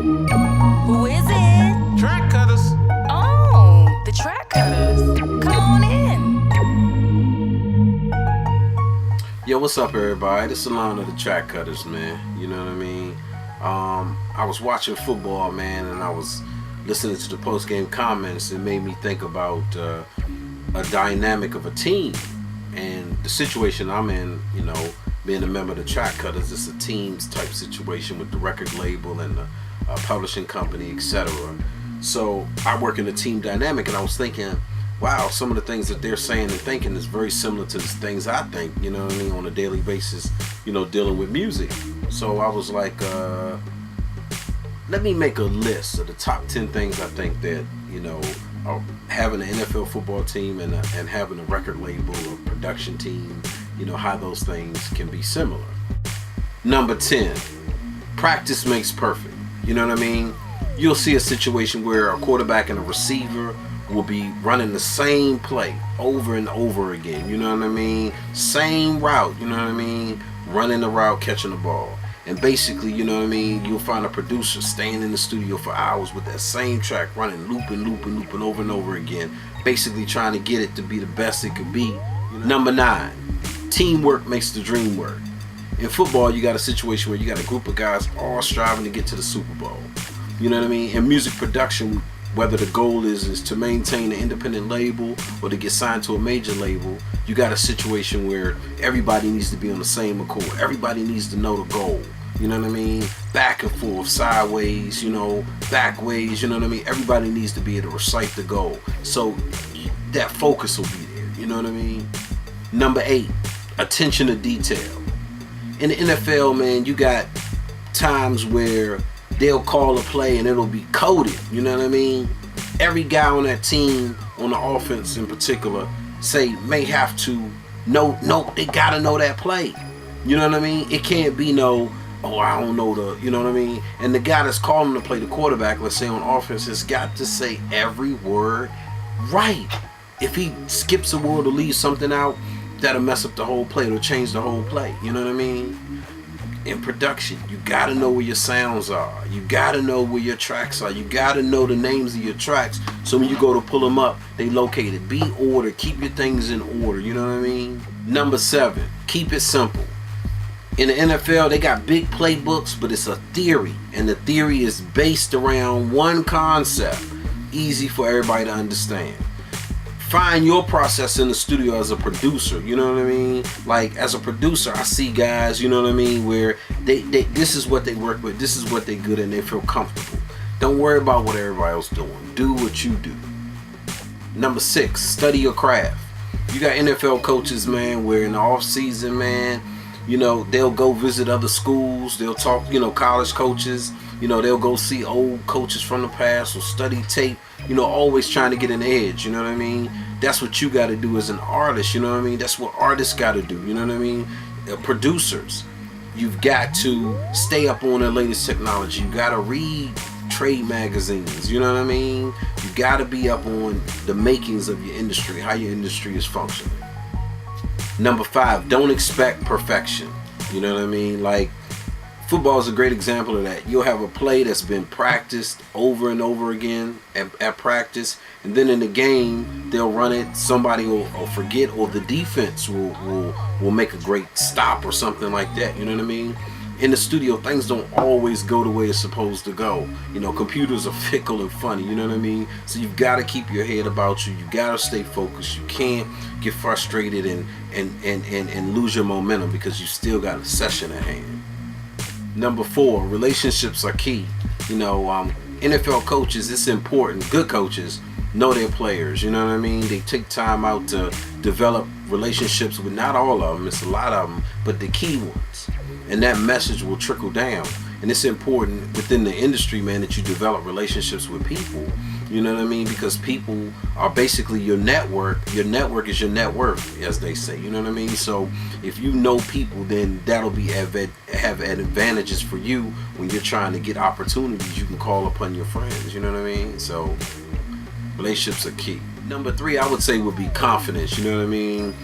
Who is it? Trackuttuz. Oh, the Trackuttuz. Come on in. Yo, what's up, everybody? This is Alon of the Trackuttuz, man. You know what I mean? I was watching football, man, and I was listening to the post-game comments. It made me think about a dynamic of a team and the situation I'm in. You know, being a member of the Trackuttuz, it's a teams type situation with the record label and the publishing company, etc. So I work in a team dynamic, and I was thinking, wow, some of the things that they're saying and thinking is very similar to the things I think, you know what I mean, on a daily basis, you know, dealing with music. So I was like, let me make a list of the top 10 things I think that, you know, having an NFL football team and having a record label or production team, you know, how those things can be similar. Number 10, practice makes perfect. You know what I mean? You'll see a situation where a quarterback and a receiver will be running the same play over and over again. You know what I mean? Same route, you know what I mean? Running the route, catching the ball. And basically, you know what I mean, you'll find a producer staying in the studio for hours with that same track, running, looping over and over again, basically trying to get it to be the best it could be. You know? Number 9, teamwork makes the dream work. In football, you got a situation where you got a group of guys all striving to get to the Super Bowl. You know what I mean? In music production, whether the goal is to maintain an independent label or to get signed to a major label, you got a situation where everybody needs to be on the same accord. Everybody needs to know the goal. You know what I mean? Back and forth, sideways, you know, back ways, you know what I mean? Everybody needs to be able to recite the goal. So that focus will be there. You know what I mean? Number 8, attention to detail. In the NFL, man, you got times where they'll call a play and it'll be coded. You know what I mean? Every guy on that team, on the offense in particular, may have to know, they gotta know that play. You know what I mean? It can't be no, oh, I don't know you know what I mean? And the guy that's calling to play, the quarterback, let's say on offense, has got to say every word right. If he skips a word or leaves something out, that'll mess up the whole play. It'll change the whole play. You know what I mean? In production, you gotta know where your sounds are. You gotta know where your tracks are. You gotta know the names of your tracks, so when you go to pull them up, they located. Be ordered. Keep your things in order. You know what I mean? Number 7, keep it simple. In the NFL, they got big playbooks, but it's a theory, and the theory is based around one concept, easy for everybody to understand. Find your process in the studio as a producer. You know what I mean? Like, as a producer, I see guys, you know what I mean, where they this is what they work with, this is what they good at, and they feel comfortable. Don't worry about what everybody else doing. Do what you do. Number 6, study your craft. You got NFL coaches, man, where in the off season, man, you know, they'll go visit other schools. They'll talk, you know, college coaches. You know, they'll go see old coaches from the past or study tape. You know, always trying to get an edge. You know what I mean? That's what you got to do as an artist. You know what I mean? That's what artists got to do. You know what I mean? Producers, you've got to stay up on the latest technology. You got to read trade magazines. You know what I mean? You got to be up on the makings of your industry, how your industry is functioning. Number 5, don't expect perfection. You know what I mean? Like, football is a great example of that. You'll have a play that's been practiced over and over again at practice, and then in the game they'll run it. Somebody will forget, or the defense will make a great stop or something like that. You know what I mean? In the studio, things don't always go the way it's supposed to go. You know, computers are fickle and funny. You know what I mean? So you've got to keep your head about you. You got to stay focused. You can't get frustrated and lose your momentum because you still got a session at hand. Number 4, relationships are key. You know, NFL coaches, it's important. Good coaches know their players. You know what I mean? They take time out to develop relationships with not all of them. It's a lot of them, but the key ones. And that message will trickle down. And it's important within the industry, man, that you develop relationships with people. You know what I mean? Because people are basically your network. Your network is your net worth, as they say. You know what I mean? So if you know people, then that'll be have advantages for you when you're trying to get opportunities. You can call upon your friends. You know what I mean? So relationships are key. Number 3, I would say, would be confidence. You know what I mean?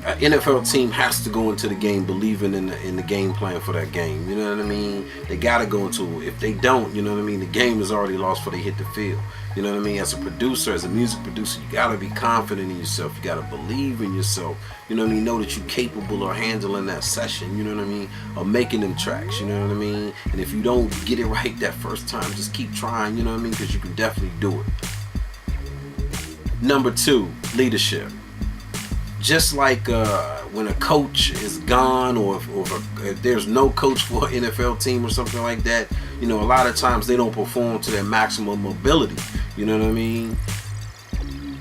An NFL team has to go into the game believing in the game plan for that game. You know what I mean? They got to go into it. If they don't, you know what I mean, the game is already lost before they hit the field. You know what I mean? As a producer, as a music producer, you got to be confident in yourself. You got to believe in yourself. You know what I mean? Know that you're capable of handling that session. You know what I mean? Of making them tracks. You know what I mean? And if you don't get it right that first time, just keep trying. You know what I mean? Because you can definitely do it. Number 2, leadership. Just like when a coach is gone, or if there's no coach for an NFL team or something like that, you know, a lot of times they don't perform to their maximum ability. You know what I mean?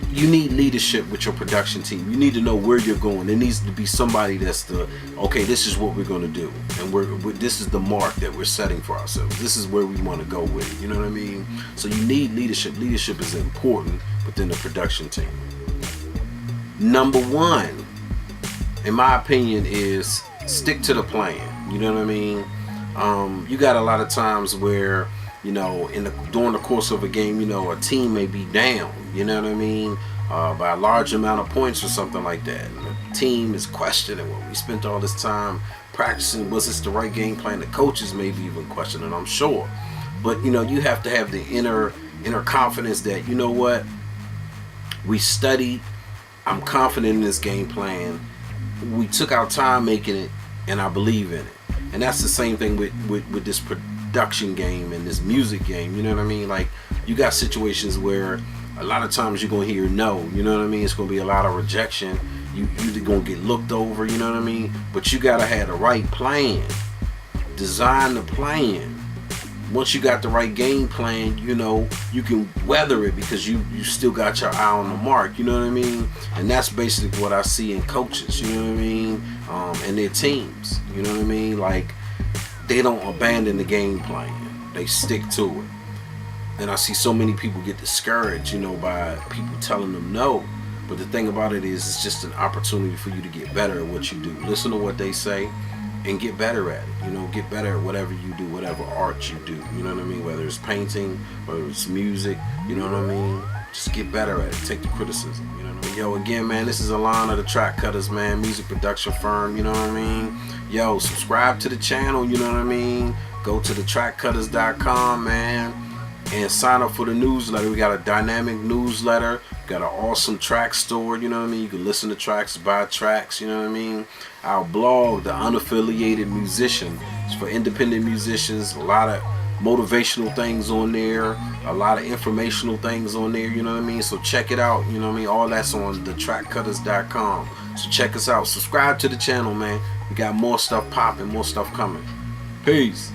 You need leadership with your production team. You need to know where you're going. There needs to be somebody that's okay, this is what we're going to do. And this is the mark that we're setting for ourselves. This is where we want to go with it. You know what I mean? So you need leadership. Leadership is important within the production team. Number 1, in my opinion, is stick to the plan. You know what I mean? You got a lot of times where, you know, during the course of a game, you know, a team may be down, you know what I mean, by a large amount of points or something like that. And the team is questioning, well, we spent all this time practicing, was this the right game plan? The coaches may be even questioning, I'm sure. But, you know, you have to have the inner confidence that, you know what, we studied, I'm confident in this game plan, we took our time making it, and I believe in it. And that's the same thing with this production game and this music game. You know what I mean? Like, you got situations where a lot of times you're gonna hear no. You know what I mean? It's gonna be a lot of rejection. You either gonna get looked over. You know what I mean? But you gotta have the right plan. Design the plan. Once you got the right game plan, you know, you can weather it because you still got your eye on the mark. You know what I mean? And that's basically what I see in coaches. You know what I mean? And their teams. You know what I mean? Like, they don't abandon the game plan. They stick to it. And I see so many people get discouraged, you know, by people telling them no. But the thing about it is, it's just an opportunity for you to get better at what you do. Listen to what they say and get better at it. You know, get better at whatever you do, whatever art you do. You know what I mean? Whether it's painting, whether it's music, you know what I mean? Just get better at it. Take the criticism, you know what I mean? Yo, again, man, this is Alon of the Trackuttuz, man, music production firm, you know what I mean? Yo, subscribe to the channel, you know what I mean? Go to the Trackuttuz.com, man, and sign up for the newsletter. We got a dynamic newsletter. Got an awesome track store, you know what I mean? You can listen to tracks, buy tracks, you know what I mean? Our blog, The Unaffiliated Musician, is for independent musicians. A lot of motivational things on there, a lot of informational things on there, you know what I mean? So check it out, you know what I mean? All that's on the Trackuttuz.com. So check us out. Subscribe to the channel, man. We got more stuff popping, more stuff coming. Peace.